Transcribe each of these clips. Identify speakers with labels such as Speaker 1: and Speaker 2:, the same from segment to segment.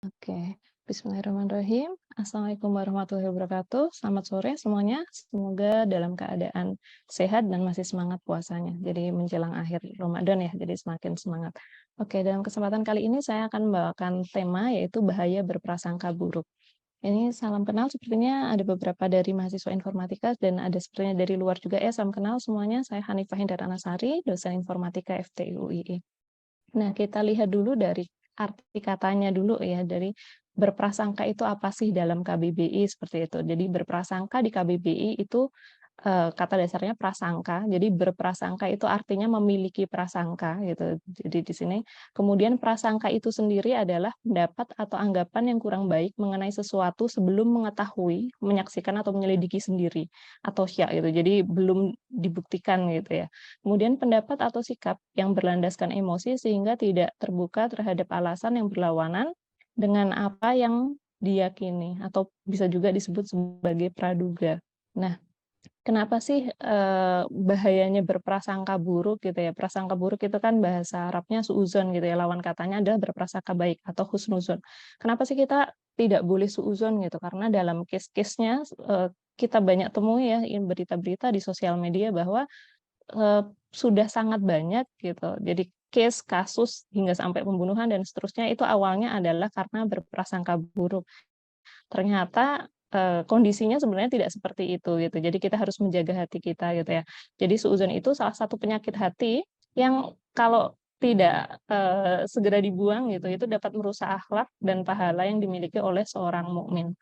Speaker 1: Oke, bismillahirrahmanirrahim. Assalamualaikum warahmatullahi wabarakatuh. Selamat sore semuanya. Semoga dalam keadaan sehat dan masih semangat puasanya. Jadi menjelang akhir Ramadan ya, jadi semakin semangat. Oke, dalam kesempatan kali ini saya akan membawakan tema yaitu bahaya berprasangka buruk. Ini salam kenal sepertinya ada beberapa dari mahasiswa informatika dan ada sepertinya dari luar juga ya. Salam kenal semuanya. Saya Hanifah Hindaranasari, dosen informatika FTI UII. Nah, kita lihat dulu dari arti katanya dulu ya, dari berprasangka itu apa sih dalam KBBI seperti itu. Jadi berprasangka di KBBI itu kata dasarnya prasangka. Jadi berprasangka itu artinya memiliki prasangka gitu. Jadi di sini kemudian prasangka itu sendiri adalah pendapat atau anggapan yang kurang baik mengenai sesuatu sebelum mengetahui, menyaksikan atau menyelidiki sendiri atau syak gitu. Jadi belum dibuktikan gitu ya. Kemudian pendapat atau sikap yang berlandaskan emosi sehingga tidak terbuka terhadap alasan yang berlawanan dengan apa yang diyakini atau bisa juga disebut sebagai praduga. Nah, kenapa sih, bahayanya berprasangka buruk gitu ya, prasangka buruk itu kan bahasa Arabnya suudzon gitu ya, lawan katanya adalah berprasangka baik atau husnuzon. Kenapa sih kita tidak boleh suudzon gitu, karena dalam case-case-nya, kita banyak temui ya berita-berita di sosial media bahwa sudah sangat banyak gitu. Jadi case, kasus, hingga sampai pembunuhan dan seterusnya itu awalnya adalah karena berprasangka buruk. Ternyata, kondisinya sebenarnya tidak seperti itu gitu. Jadi kita harus menjaga hati kita gitu ya. Jadi suudzon itu salah satu penyakit hati yang kalau tidak, segera dibuang gitu, itu dapat merusak akhlak dan pahala yang dimiliki oleh seorang mukmin.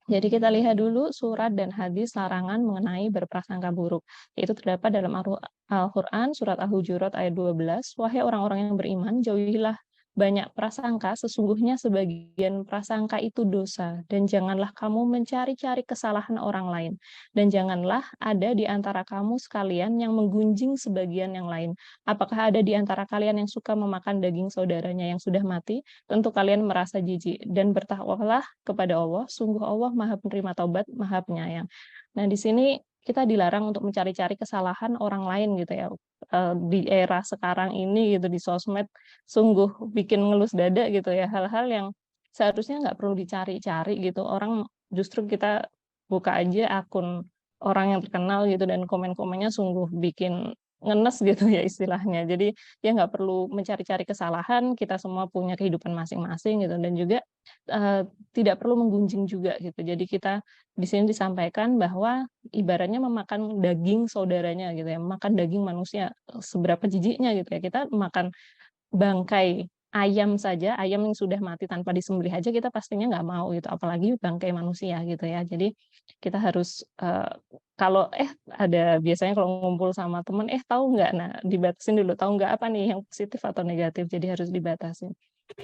Speaker 1: Jadi kita lihat dulu surat dan hadis larangan mengenai berprasangka buruk. Itu terdapat dalam Al-Quran, surat Al-Hujurat ayat 12. Wahai orang-orang yang beriman, jauhilah banyak prasangka, sesungguhnya sebagian prasangka itu dosa. Dan janganlah kamu mencari-cari kesalahan orang lain. Dan janganlah ada di antara kamu sekalian yang menggunjing sebagian yang lain. Apakah ada di antara kalian yang suka memakan daging saudaranya yang sudah mati? Tentu kalian merasa jijik. Dan bertakwalah kepada Allah, sungguh Allah Maha Penerima Taubat, Maha Penyayang. Nah, di sini kita dilarang untuk mencari-cari kesalahan orang lain gitu ya. Di era sekarang ini gitu di sosmed sungguh bikin ngelus dada gitu ya. Hal-hal yang seharusnya nggak perlu dicari-cari gitu. Orang justru kita buka aja akun orang yang terkenal gitu dan komen-komennya sungguh bikin ngenes gitu ya istilahnya. Jadi ya nggak perlu mencari-cari kesalahan, kita semua punya kehidupan masing-masing gitu dan juga, tidak perlu menggunjing juga gitu. Jadi kita di sini disampaikan bahwa ibaratnya memakan daging saudaranya gitu ya, makan daging manusia, seberapa jijiknya gitu ya, kita makan bangkai ayam saja, ayam yang sudah mati tanpa disembelih aja kita pastinya nggak mau gitu, apalagi bangkai manusia gitu ya. Jadi kita harus, kalau ada biasanya kalau ngumpul sama temen, tahu nggak? Nah, dibatasin dulu, tahu nggak apa nih yang positif atau negatif, jadi harus dibatasin.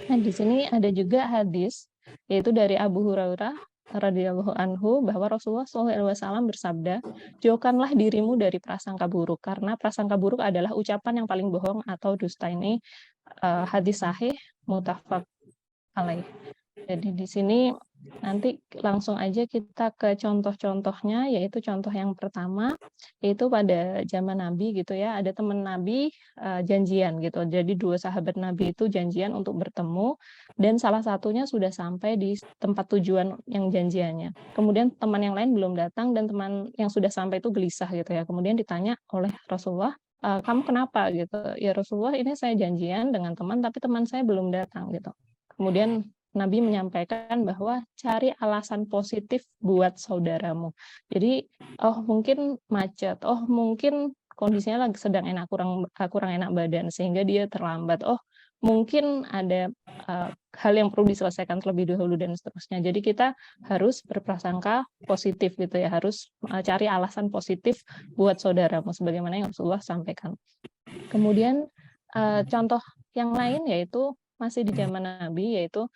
Speaker 1: Nah, di sini ada juga hadis, yaitu dari Abu Hurairah radhiyallahu anhu bahwa Rasulullah SAW bersabda, "Jauhkanlah dirimu dari prasangka buruk, karena prasangka buruk adalah ucapan yang paling bohong atau dusta." Ini hadis sahih muttafaq alaih. Jadi di sini nanti langsung aja kita ke contoh-contohnya, yaitu contoh yang pertama, yaitu pada zaman Nabi gitu ya, ada teman Nabi janjian gitu. Jadi dua sahabat Nabi itu janjian untuk bertemu dan salah satunya sudah sampai di tempat tujuan yang janjiannya. Kemudian teman yang lain belum datang dan teman yang sudah sampai itu gelisah gitu ya. Kemudian ditanya oleh Rasulullah, "Kamu kenapa?" gitu. "Ya Rasulullah, ini saya janjian dengan teman tapi teman saya belum datang," gitu. Kemudian Nabi menyampaikan bahwa cari alasan positif buat saudaramu. Jadi, oh mungkin macet, oh mungkin kondisinya lagi sedang kurang enak badan sehingga dia terlambat, oh mungkin ada, hal yang perlu diselesaikan terlebih dahulu dan seterusnya. Jadi kita harus berprasangka positif gitu ya, harus, cari alasan positif buat saudaramu sebagaimana yang Rasulullah sampaikan. Kemudian, contoh yang lain yaitu masih di zaman Nabi, yaitu,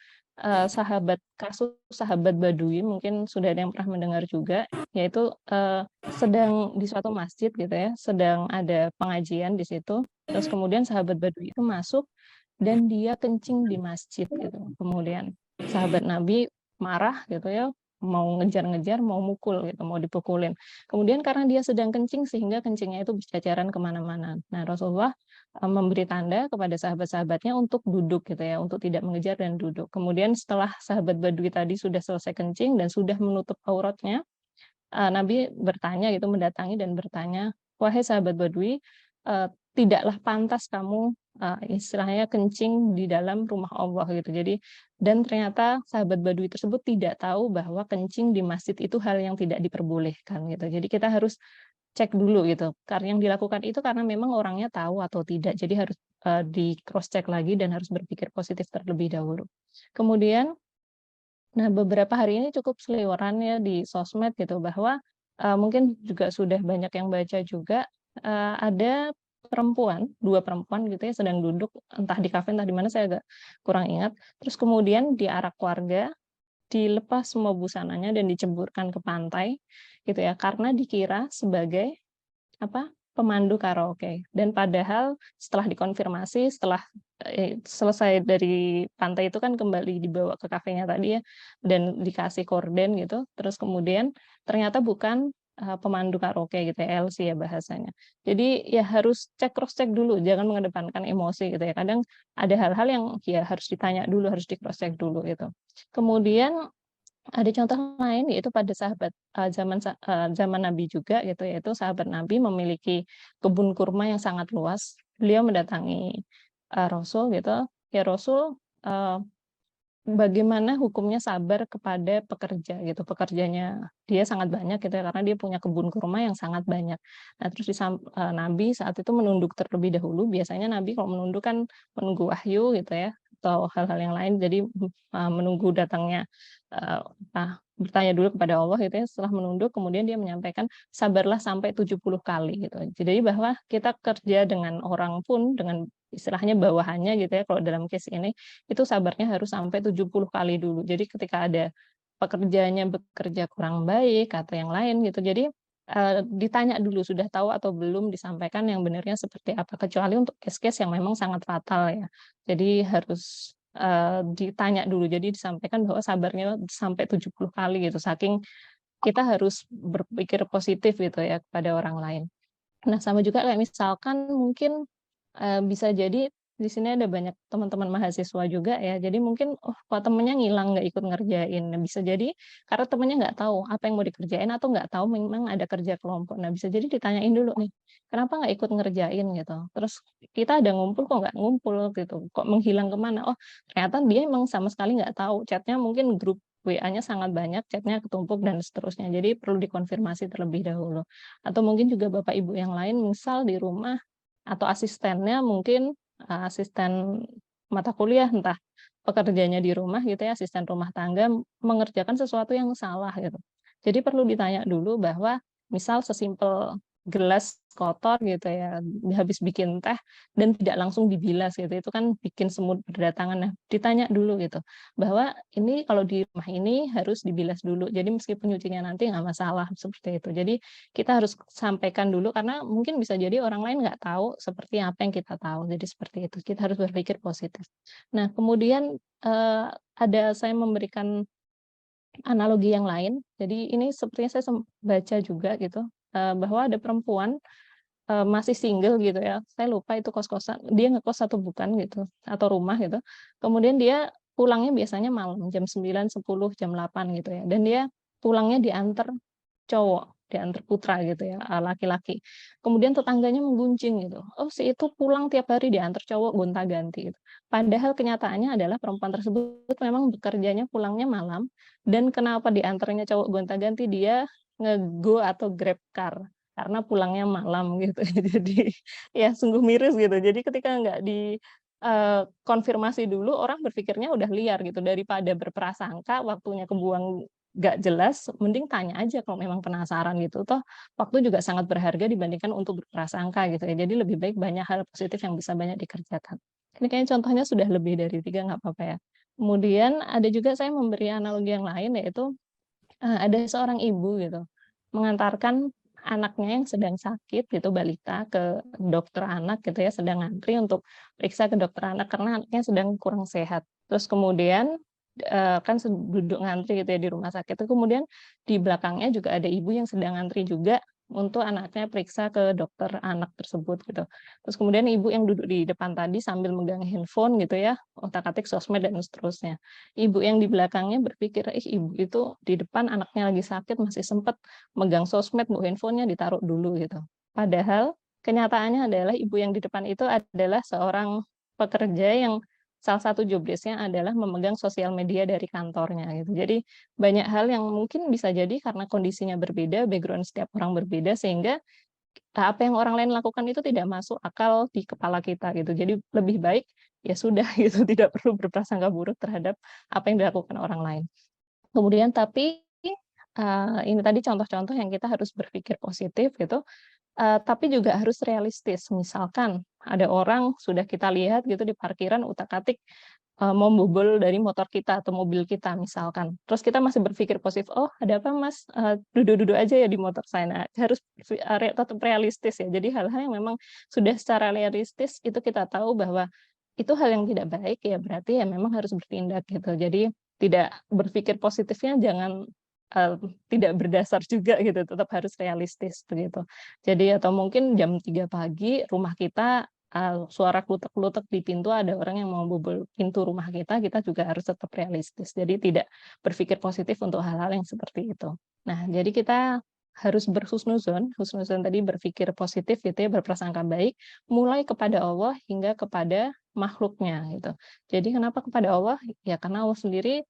Speaker 1: kasus sahabat Badui, mungkin sudah ada yang pernah mendengar juga, yaitu, sedang di suatu masjid gitu ya, sedang ada pengajian di situ, terus kemudian sahabat Badui itu masuk dan dia kencing di masjid gitu. Kemudian sahabat Nabi marah gitu ya, mau ngejar-ngejar, mau mukul gitu, mau dipukulin. Kemudian karena dia sedang kencing sehingga kencingnya itu berceceran ke mana-mana. Nah, Rasulullah memberi tanda kepada sahabat-sahabatnya untuk duduk gitu ya, untuk tidak mengejar dan duduk. Kemudian setelah sahabat Badui tadi sudah selesai kencing dan sudah menutup auratnya, Nabi bertanya gitu, mendatangi dan bertanya, "Wahai sahabat Badui, tidaklah pantas kamu, istilahnya kencing di dalam rumah Allah," gitu. Jadi dan ternyata sahabat Badui tersebut tidak tahu bahwa kencing di masjid itu hal yang tidak diperbolehkan gitu. Jadi kita harus cek dulu gitu, karena yang dilakukan itu karena memang orangnya tahu atau tidak. Jadi harus, di cross check lagi dan harus berpikir positif terlebih dahulu. Kemudian nah, beberapa hari ini cukup seliweran ya di sosmed gitu bahwa, mungkin juga sudah banyak yang baca juga, ada perempuan, 2 perempuan gitu ya sedang duduk entah di kafe entah di mana saya agak kurang ingat, terus kemudian diarak warga, dilepas semua busananya dan diceburkan ke pantai gitu ya karena dikira sebagai apa, pemandu karaoke dan padahal setelah dikonfirmasi, setelah, selesai dari pantai itu kan kembali dibawa ke kafenya tadi ya, dan dikasih korden gitu, terus kemudian ternyata bukan, pemandu karaoke gitu ya, LC ya bahasanya. Jadi ya harus cross check dulu, jangan mengedepankan emosi gitu ya, kadang ada hal-hal yang ya harus ditanya dulu, harus di cross check dulu gitu. Kemudian ada contoh lain yaitu pada sahabat, zaman Nabi juga gitu, yaitu sahabat Nabi memiliki kebun kurma yang sangat luas. Beliau mendatangi, Rasul gitu, "Ya Rasul, bagaimana hukumnya sabar kepada pekerja?" Gitu, pekerjanya dia sangat banyak gitu ya, karena dia punya kebun kurma yang sangat banyak. Nah terus Nabi saat itu menunduk terlebih dahulu, biasanya Nabi kalau menunduk kan menunggu wahyu gitu ya, atau hal-hal yang lain, jadi, menunggu datangnya, bertanya dulu kepada Allah gitu ya, setelah menunduk kemudian dia menyampaikan, "Sabarlah sampai 70 kali," gitu. Jadi bahwa kita kerja dengan orang pun, dengan istilahnya bawahannya gitu ya, kalau dalam case ini, itu sabarnya harus sampai 70 kali dulu. Jadi ketika ada pekerjaannya bekerja kurang baik atau yang lain gitu, jadi, ditanya dulu sudah tahu atau belum, disampaikan yang benarnya seperti apa, kecuali untuk case-case yang memang sangat fatal ya. Jadi harus, ditanya dulu, jadi disampaikan bahwa sabarnya sampai 70 kali gitu, saking kita harus berpikir positif gitu ya kepada orang lain. Nah, sama juga kayak misalkan mungkin, bisa jadi di sini ada banyak teman-teman mahasiswa juga ya, jadi mungkin, oh kok temennya ngilang nggak ikut ngerjain. Nah, bisa jadi karena temennya nggak tahu apa yang mau dikerjain atau nggak tahu memang ada kerja kelompok. Nah, bisa jadi ditanyain dulu nih, "Kenapa nggak ikut ngerjain?" Gitu. Terus, "Kita ada ngumpul kok nggak ngumpul?" Gitu, "Kok menghilang ke mana?" Oh, ternyata dia emang sama sekali nggak tahu, chat-nya mungkin grup WA-nya sangat banyak, chat-nya ketumpuk dan seterusnya. Jadi perlu dikonfirmasi terlebih dahulu. Atau mungkin juga bapak ibu yang lain misal di rumah atau asistennya mungkin, asisten mata kuliah entah pekerjanya di rumah gitu ya, asisten rumah tangga mengerjakan sesuatu yang salah gitu. Jadi perlu ditanya dulu bahwa misal sesimpel gelas kotor gitu ya, habis bikin teh dan tidak langsung dibilas gitu, itu kan bikin semut berdatangan. Nah, ditanya dulu gitu, bahwa ini kalau di rumah ini harus dibilas dulu, jadi meskipun nyucinya nanti nggak masalah, seperti itu. Jadi kita harus sampaikan dulu karena mungkin bisa jadi orang lain nggak tahu seperti apa yang kita tahu, jadi seperti itu, kita harus berpikir positif. Nah, kemudian, ada saya memberikan analogi yang lain, jadi ini sepertinya saya baca juga gitu, bahwa ada perempuan, masih single gitu ya, saya lupa itu kos-kosan dia ngekos atau bukan gitu, atau rumah gitu. Kemudian dia pulangnya biasanya malam, jam 9, 10, jam 8 gitu ya, dan dia pulangnya diantar cowok, diantar putra gitu ya, laki-laki. Kemudian tetangganya menggunjing gitu, "Oh si itu pulang tiap hari diantar cowok gonta-ganti," gitu. Padahal kenyataannya adalah perempuan tersebut memang bekerjanya pulangnya malam, dan kenapa diantarnya cowok gonta-ganti, dia nge-Go atau Grab car, karena pulangnya malam gitu. Jadi ya sungguh miris gitu. Jadi ketika nggak di, konfirmasi dulu, orang berpikirnya udah liar gitu, daripada berprasangka waktunya kebuang nggak jelas, mending tanya aja kalau memang penasaran gitu. Toh waktu juga sangat berharga dibandingkan untuk berprasangka gitu ya. Jadi lebih baik banyak hal positif yang bisa banyak dikerjakan. Ini kayaknya contohnya sudah lebih dari 3 nggak apa-apa ya. Kemudian ada juga saya memberi analogi yang lain yaitu, ada seorang ibu gitu, mengantarkan anaknya yang sedang sakit gitu, balita ke dokter anak gitu ya, sedang ngantri untuk periksa ke dokter anak karena anaknya sedang kurang sehat. Terus kemudian kan duduk ngantri gitu ya di rumah sakit, itu kemudian di belakangnya juga ada ibu yang sedang ngantri juga untuk anaknya periksa ke dokter anak tersebut gitu. Terus kemudian ibu yang duduk di depan tadi sambil megang handphone gitu ya, otak-atik sosmed dan seterusnya. Ibu yang di belakangnya berpikir, "Ih, ibu itu di depan anaknya lagi sakit masih sempat megang sosmed, bu handphonenya ditaruh dulu," gitu. Padahal kenyataannya adalah ibu yang di depan itu adalah seorang pekerja yang salah satu job desk-nya adalah memegang sosial media dari kantornya gitu. Jadi banyak hal yang mungkin bisa jadi karena kondisinya berbeda, background setiap orang berbeda sehingga apa yang orang lain lakukan itu tidak masuk akal di kepala kita gitu. Jadi lebih baik ya sudah gitu, tidak perlu berprasangka buruk terhadap apa yang dilakukan orang lain. Kemudian tapi, ini tadi contoh-contoh yang kita harus berpikir positif gitu, tapi juga harus realistis. Misalkan ada orang sudah kita lihat gitu di parkiran utak-atik, mau bobol dari motor kita atau mobil kita misalkan. Terus kita masih berpikir positif, "Oh ada apa Mas? Duduk-duduk aja ya di motor saya." Nah harus tetap realistis ya. Jadi hal-hal yang memang sudah secara realistis itu kita tahu bahwa itu hal yang tidak baik, ya berarti ya memang harus bertindak gitu. Jadi tidak berpikir positifnya jangan, tidak berdasar juga gitu, tetap harus realistis begitu. Jadi atau mungkin jam 3 pagi rumah kita, suara klutek-klutek di pintu ada orang yang mau bobol pintu rumah kita juga harus tetap realistis. Jadi tidak berpikir positif untuk hal-hal yang seperti itu. Nah, jadi kita harus husnuzon tadi berpikir positif gitu ya, berprasangka baik, mulai kepada Allah hingga kepada makhluknya gitu. Jadi kenapa kepada Allah? Ya karena Allah sendiri,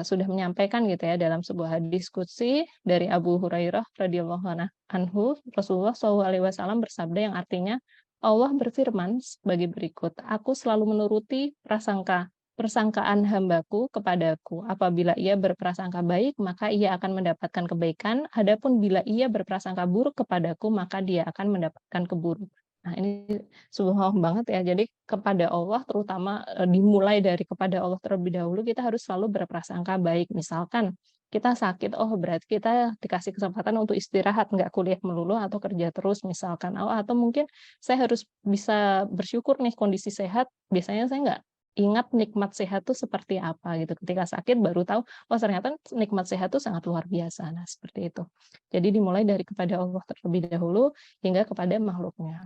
Speaker 1: sudah menyampaikan gitu ya dalam sebuah hadis qudsi dari Abu Hurairah radhiyallahu anhu, Rasulullah SAW bersabda yang artinya, Allah berfirman sebagai berikut, "Aku selalu menuruti persangkaan hambaku kepadaku. Apabila ia berprasangka baik, maka ia akan mendapatkan kebaikan. Adapun bila ia berprasangka buruk kepadaku, maka dia akan mendapatkan keburukan." Nah, ini subhanallah banget ya. Jadi kepada Allah terutama, dimulai dari kepada Allah terlebih dahulu, kita harus selalu berprasangka baik. Misalkan kita sakit, oh berarti kita dikasih kesempatan untuk istirahat, nggak kuliah melulu atau kerja terus misalkan. Atau mungkin saya harus bisa bersyukur nih kondisi sehat, biasanya saya nggak ingat nikmat sehat tuh seperti apa gitu. Ketika sakit baru tahu, oh ternyata nikmat sehat tuh sangat luar biasa. Nah, seperti itu. Jadi dimulai dari kepada Allah terlebih dahulu hingga kepada makhluknya.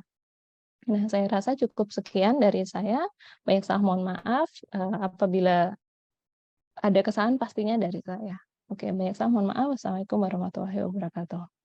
Speaker 1: Nah, saya rasa cukup sekian dari saya. Banyak salah mohon maaf, apabila ada kesalahan pastinya dari saya. Oke, banyak salah mohon maaf. Wassalamualaikum warahmatullahi wabarakatuh.